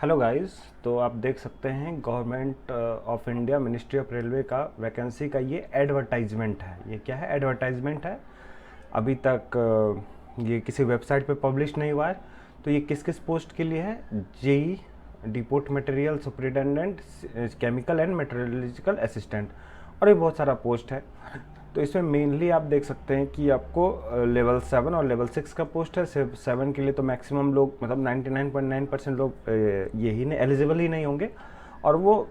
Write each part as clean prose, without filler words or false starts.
Hello guys. तो आप देख सकते हैं government of India ministry of railway का वैकेंसी का ये एडवर्टाइजमेंट है। ये क्या है? एडवर्टाइजमेंट है। अभी तक ये किसी वेबसाइट पे पब्लिश नहीं हुआ है। तो ये किस किस पोस्ट के लिए है? JE depot material superintendent, chemical and metallurgical assistant, और ये बहुत सारा पोस्ट है। तो इसमें मेनली आप देख सकते हैं कि आपको लेवल 7 और लेवल 6 का पोस्ट है। सिर्फ 7 के लिए तो मैक्सिमम लोग, मतलब 99.9% लोग यही नहीं, एलिजिबल ही नहीं होंगे। और वो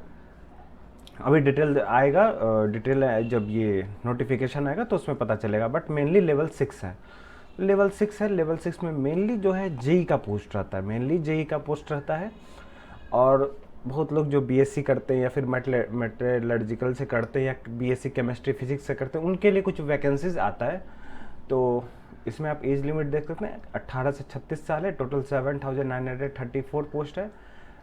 अभी डिटेल आएगा, डिटेल जब ये नोटिफिकेशन आएगा तो उसमें पता चलेगा। बट मेनली लेवल 6 है। लेवल 6 है। लेवल 6 में मेनली जो है जेई का पोस्ट रहता है, मेनली जेई का पोस्ट रहता है। और बहुत लोग जो बीएससी करते हैं या फिर मेटलर्जिकल से करते हैं या बीएससी केमिस्ट्री फिजिक्स से करते हैं, उनके लिए कुछ वैकेंसीज आता है। तो इसमें आप एज लिमिट देख सकते हैं, 18 से 36 साल है। टोटल 7934 पोस्ट है।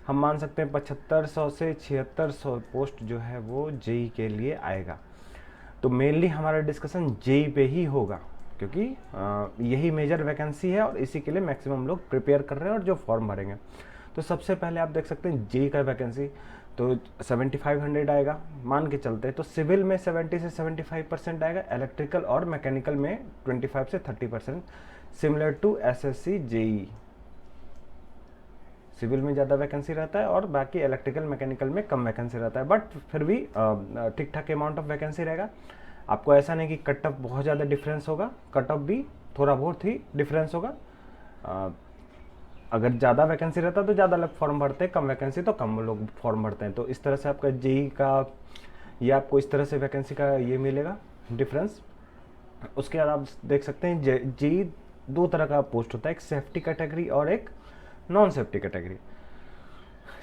हम मान सकते हैं 7500 से 7600 पोस्ट जो है वो जेई के लिए आएगा। तो मेनली हमारा डिस्कशन जेई पे ही होगा, क्योंकि यही मेजर वैकेंसी है और इसी के लिए मैक्सिमम लोग प्रिपेयर कर रहे हैं और जो फॉर्म भरेंगे। तो सबसे पहले आप देख सकते हैं जेई का वैकेंसी तो 7500 आएगा, मान के चलते हैं। तो सिविल में 70 से 75% आएगा, इलेक्ट्रिकल और मैकेनिकल में 25 से 30%, similar to SSC JE. Civil में ज़्यादा वैकेंसी रहता है और बाकी इलेक्ट्रिकल मैकेनिकल में कम वैकेंसी रहता है, बट फिर भी ठीक ठाक अमाउंट ऑफ वैकेंसी रहेगा। आपको ऐसा नहीं कि कट ऑफ बहुत ज़्यादा डिफरेंस होगा, कट ऑफ भी थोड़ा बहुत ही डिफरेंस होगा। अगर ज़्यादा वैकेंसी रहता है तो ज़्यादा लोग फॉर्म भरते हैं, कम वैकेंसी तो कम लोग फॉर्म भरते हैं। तो इस तरह से आपका जेई का ये आपको इस तरह से वैकेंसी का ये मिलेगा डिफरेंस। उसके बाद आप देख सकते हैं जेई दो तरह का पोस्ट होता है, एक सेफ्टी कैटेगरी और एक non safety category.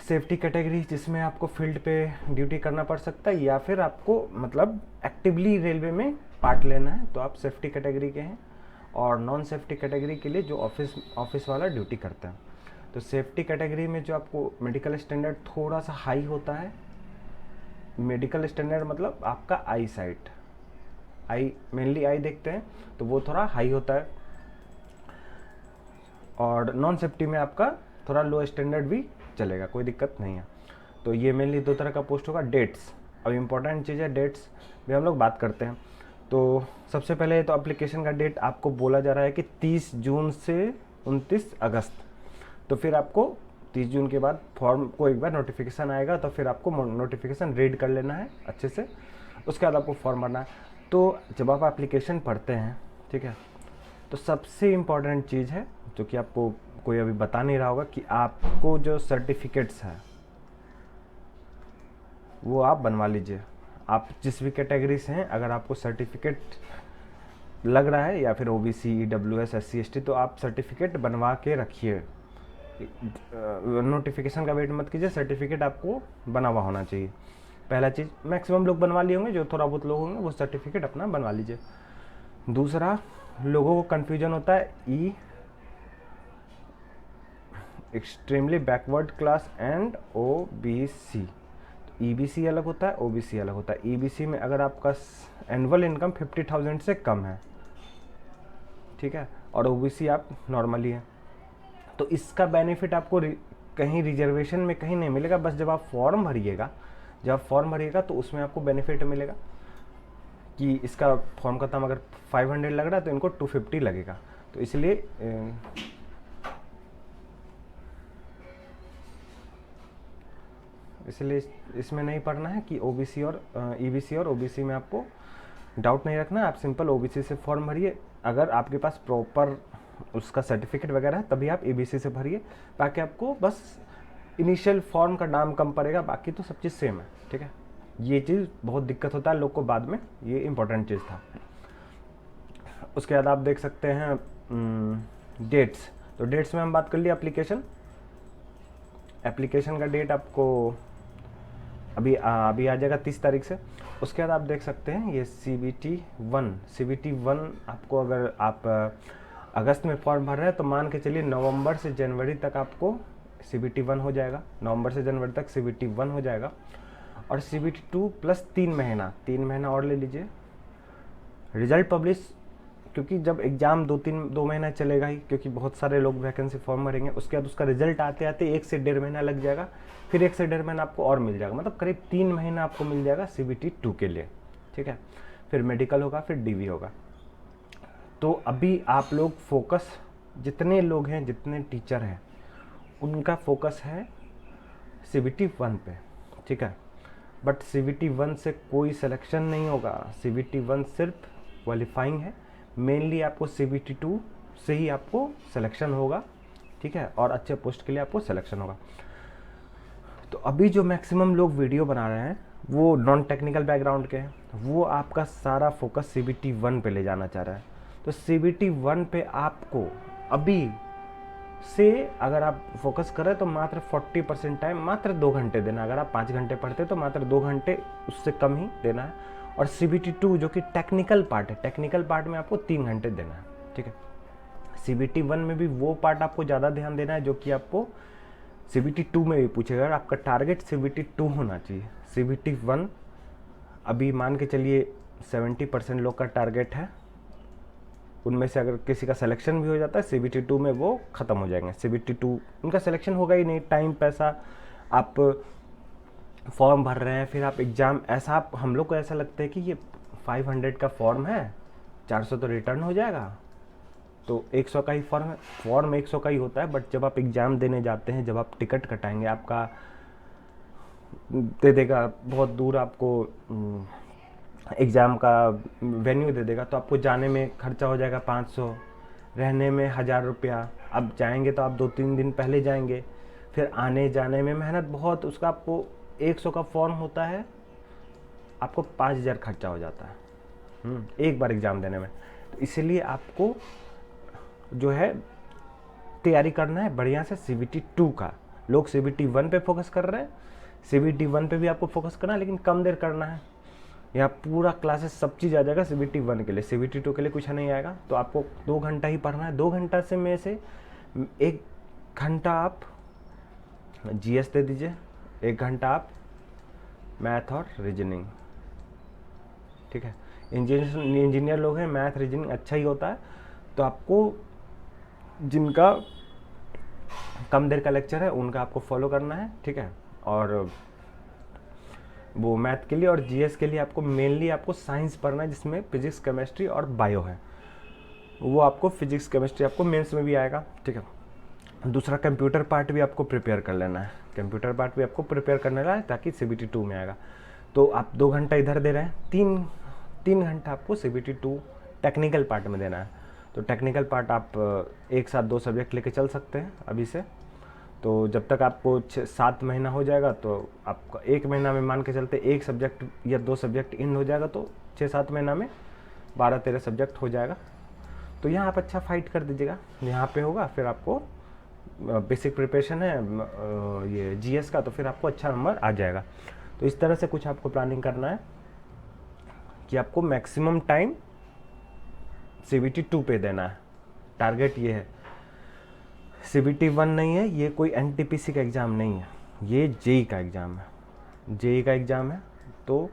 Safety category जिसमें आपको फील्ड पे ड्यूटी करना पड़ सकता है या फिर आपको मतलब एक्टिवली रेलवे में पार्ट लेना है, तो आप सेफ्टी कैटेगरी के हैं। और नॉन सेफ्टी कैटेगरी के लिए जो ऑफिस वाला ड्यूटी करता है। तो सेफ्टी कैटेगरी में जो आपको मेडिकल स्टैंडर्ड थोड़ा सा हाई होता है। मेडिकल स्टैंडर्ड मतलब आपका आई साइट, आई मेनली आई देखते हैं, तो वो थोड़ा हाई होता है। और नॉन सेफ्टी में आपका थोड़ा लो स्टैंडर्ड भी चलेगा, कोई दिक्कत नहीं है। तो ये मेनली दो तरह का पोस्ट होगा। डेट्स, अब इम्पोर्टेंट चीज़ है, डेट्स भी हम लोग बात करते हैं। तो सबसे पहले तो एप्लीकेशन का डेट आपको बोला जा रहा है कि 30 जून से 29 अगस्त। तो फिर आपको 30 जून के बाद फॉर्म को एक बार नोटिफिकेशन आएगा, तो फिर आपको नोटिफिकेशन रीड कर लेना है अच्छे से। उसके बाद आपको फॉर्म भरना है। तो जब आप एप्लीकेशन पढ़ते हैं, ठीक है, तो सबसे इम्पॉर्टेंट चीज़ है जो कि आपको कोई अभी बता नहीं रहा होगा, कि आपको जो सर्टिफिकेट्स है वो आप बनवा लीजिए। आप जिस भी कैटेगरी से हैं, अगर आपको सर्टिफिकेट लग रहा है या फिर ओबीसी, ईडब्ल्यूएस, एससी, एसटी, तो आप सर्टिफिकेट बनवा के रखिए। नोटिफिकेशन का वेट मत कीजिए, सर्टिफिकेट आपको बना हुआ होना चाहिए। पहला चीज़, मैक्सिमम लोग बनवा लिए होंगे, जो थोड़ा बहुत लोग होंगे वो सर्टिफिकेट अपना बनवा लीजिए। दूसरा, लोगों को कन्फ्यूजन होता है E extremely backward class and OBC. EBC अलग होता है, ओबीसी अलग होता है। ईबीसी में अगर आपका एनुअल इनकम 50,000 से कम है, ठीक है, और ओबीसी आप नॉर्मली है, तो इसका बेनिफिट आपको कहीं रिजर्वेशन में कहीं नहीं मिलेगा। बस जब आप फॉर्म भरिएगा, तो उसमें आपको बेनिफिट मिलेगा कि इसका फॉर्म का दाम अगर 500 लग रहा है तो इनको 250 लगेगा। तो इसलिए इसमें नहीं पढ़ना है कि ओबीसी और ईबीसी और ओबीसी में आपको डाउट नहीं रखना है। आप सिंपल ओबीसी से फॉर्म भरिए। अगर आपके पास प्रॉपर उसका सर्टिफिकेट वगैरह है तभी आप ईबीसी से भरिए। बाकी आपको बस इनिशियल फॉर्म का दाम कम पड़ेगा, बाकी तो सब चीज़ सेम है, ठीक है। ये चीज़ बहुत दिक्कत होता है लोग को बाद में, ये इंपॉर्टेंट चीज़ था। उसके बाद आप देख सकते हैं डेट्स। तो डेट्स में हम बात कर लिए एप्लीकेशन का डेट आपको अभी आ जाएगा 30 तारीख से। उसके बाद आप देख सकते हैं ये CBT1 आपको, अगर आप अगस्त में फॉर्म भर रहे हैं तो मान के चलिए नवंबर से जनवरी तक आपको CBT1 हो जाएगा। नवंबर से जनवरी तक CBT1 हो जाएगा। और CBT2 प्लस 3 महीना और ले लीजिए। रिजल्ट पब्लिश क्योंकि जब एग्ज़ाम 2 महीना चलेगा ही, क्योंकि बहुत सारे लोग वैकेंसी फॉर्म भरेंगे, उसके बाद उसका रिजल्ट आते आते 1 से 1.5 महीना लग जाएगा, फिर 1 से 1.5 महीना आपको और मिल जाएगा, मतलब करीब 3 महीना आपको मिल जाएगा CBT 2 के लिए, ठीक है। फिर मेडिकल होगा, फिर DV होगा। तो अभी आप लोग फोकस, जितने लोग हैं, जितने टीचर हैं, उनका फोकस है CBT 1 पे, ठीक है। बट CBT 1 से कोई सिलेक्शन नहीं होगा, CBT 1 सिर्फ क्वालिफाइंग है, मेनली आपको CBT 2 से ही आपको सिलेक्शन होगा, ठीक है, और अच्छे पोस्ट के लिए आपको सिलेक्शन होगा। तो अभी जो मैक्सिमम लोग वीडियो बना रहे हैं वो नॉन टेक्निकल बैकग्राउंड के हैं, वो आपका सारा फोकस CBT 1 पे ले जाना चाह रहा है। तो CBT 1 पे आपको अभी से अगर आप फोकस करें तो मात्र 40% टाइम, मात्र 2 घंटे देना। अगर आप 5 घंटे पढ़ते तो मात्र 2 घंटे, उससे कम ही देना है। और CBT 2 जो कि टेक्निकल पार्ट है, टेक्निकल पार्ट में आपको 3 घंटे देना है, ठीक है। CBT 1 में भी वो पार्ट आपको ज़्यादा ध्यान देना है जो कि आपको CBT 2 में भी पूछेगा। आपका टारगेट CBT 2 होना चाहिए। CBT 1 अभी मान के चलिए 70% लोग का टारगेट है, उनमें से अगर किसी का सिलेक्शन भी हो जाता है CBT 2 में, वो ख़त्म हो जाएंगे। CBT 2 उनका सिलेक्शन होगा ही नहीं, टाइम पैसा, आप फॉर्म भर रहे हैं, फिर आप एग्ज़ाम, ऐसा आप, हम लोग को ऐसा लगता है कि ये 500 का फॉर्म है, 400 तो रिटर्न हो जाएगा, तो 100 का ही फॉर्म है, फॉर्म 100 का ही होता है। बट जब आप एग्ज़ाम देने जाते हैं, जब आप टिकट कटाएंगे, आपका दे देगा बहुत दूर, आपको एग्ज़ाम का वेन्यू दे देगा, तो आपको जाने में खर्चा हो जाएगा 500, रहने में 1000 रुपया। अब जाएंगे तो आप 2-3 दिन पहले जाएंगे, फिर आने जाने में मेहनत बहुत, उसका आपको 100 का फॉर्म होता है, आपको 5000 खर्चा हो जाता है एक बार एग्ज़ाम देने में। तो इसलिए आपको जो है तैयारी करना है बढ़िया से CBT 2 का। लोग CBT 1 पे फोकस कर रहे हैं, CBT 1 पे भी आपको फोकस करना है, लेकिन कम देर करना है। यहाँ पूरा क्लासेस सब चीज़ आ जाएगा CBT 1 के लिए, CBT 2 के लिए कुछ नहीं आएगा। तो आपको 2 घंटा ही पढ़ना है। 2 घंटा से में से 1 घंटा आप GS दे दीजिए, 1 घंटा आप मैथ और रीजनिंग, ठीक है। इंजीनियर लोग हैं, मैथ रीजनिंग अच्छा ही होता है। तो आपको जिनका कम देर का लेक्चर है उनका आपको फॉलो करना है, ठीक है। और वो मैथ के लिए और GS के लिए आपको मेनली आपको साइंस पढ़ना है, जिसमें फिजिक्स, केमिस्ट्री और बायो है। वो आपको फिजिक्स, केमिस्ट्री आपको मेंस में भी आएगा, ठीक है। दूसरा कंप्यूटर पार्ट भी आपको प्रिपेयर कर लेना है, कंप्यूटर पार्ट भी आपको प्रिपेयर करने वाला है, ताकि CBT 2 में आएगा। तो आप 2 घंटा इधर दे रहे हैं, 3 घंटा आपको CBT 2 टेक्निकल पार्ट में देना है। तो टेक्निकल पार्ट आप एक साथ 2 सब्जेक्ट लेके चल सकते हैं अभी से। तो जब तक आपको 6-7 महीना हो जाएगा, तो आपका 1 महीना में मान के चलते 1 सब्जेक्ट या 2 सब्जेक्ट इन हो जाएगा, तो 6-7 महीना में 12-13 सब्जेक्ट हो जाएगा। तो यहाँ आप अच्छा फाइट कर दीजिएगा, यहाँ पे होगा। फिर आपको बेसिक प्रिपरेशन है ये GS का, तो फिर आपको अच्छा नंबर आ जाएगा। तो इस तरह से कुछ आपको प्लानिंग करना है कि आपको मैक्सिमम टाइम CBT 2 पे देना है। टारगेट ये है, CBT 1 नहीं है, ये कोई NTPC का एग्ज़ाम नहीं है, ये JEE का एग्ज़ाम है, JEE का एग्ज़ाम है। तो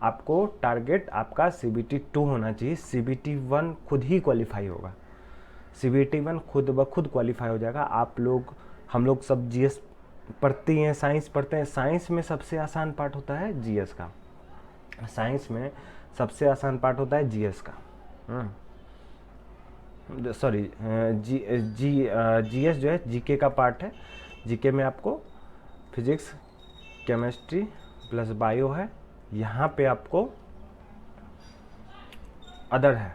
आपको टारगेट आपका CBT 2 होना चाहिए। CBT 1 खुद ही क्वालिफाई होगा, CBT 1 खुद ब खुद क्वालिफाई हो जाएगा। आप लोग, हम लोग सब GS पढ़ती हैं, साइंस पढ़ते हैं। साइंस में सबसे आसान पार्ट होता है GS का, साइंस में सबसे आसान पार्ट होता है GS का, सॉरी GS जो है GK का पार्ट है। GK में आपको फिजिक्स, केमिस्ट्री प्लस बायो है, यहाँ पे आपको अदर है।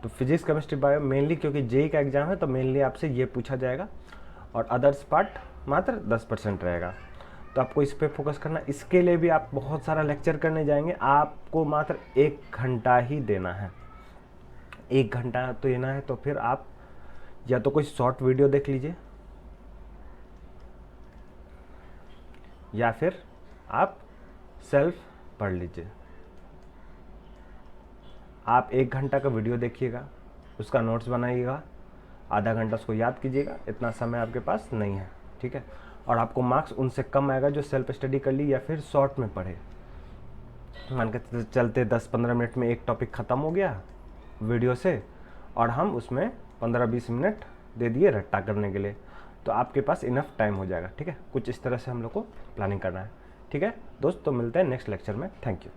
तो फिजिक्स, केमिस्ट्री, बायो मेनली, क्योंकि JEE का एग्ज़ाम है तो मेनली आपसे ये पूछा जाएगा, और अदर्स पार्ट मात्र 10% रहेगा। तो आपको इस पे फोकस करना। इसके लिए भी आप बहुत सारा लेक्चर करने जाएंगे, आपको मात्र 1 घंटा ही देना है, 1 घंटा तो देना है। तो फिर आप या तो कोई शॉर्ट वीडियो देख लीजिए, या फिर आप सेल्फ पढ़ लीजिए। आप 1 घंटा का वीडियो देखिएगा, उसका नोट्स बनाइएगा, आधा घंटा उसको याद कीजिएगा। इतना समय आपके पास नहीं है, ठीक है। और आपको मार्क्स उनसे कम आएगा जो सेल्फ स्टडी कर ली या फिर शॉर्ट में पढ़े। मान के चलते 10-15 मिनट में एक टॉपिक ख़त्म हो गया, वीडियो से, और हम उसमें 15-20 मिनट दे दिए रट्टा करने के लिए, तो आपके पास इनफ टाइम हो जाएगा। ठीक है, कुछ इस तरह से हम लोग को प्लानिंग करना है। ठीक है दोस्त, तो मिलते हैं नेक्स्ट लेक्चर में। Thank you.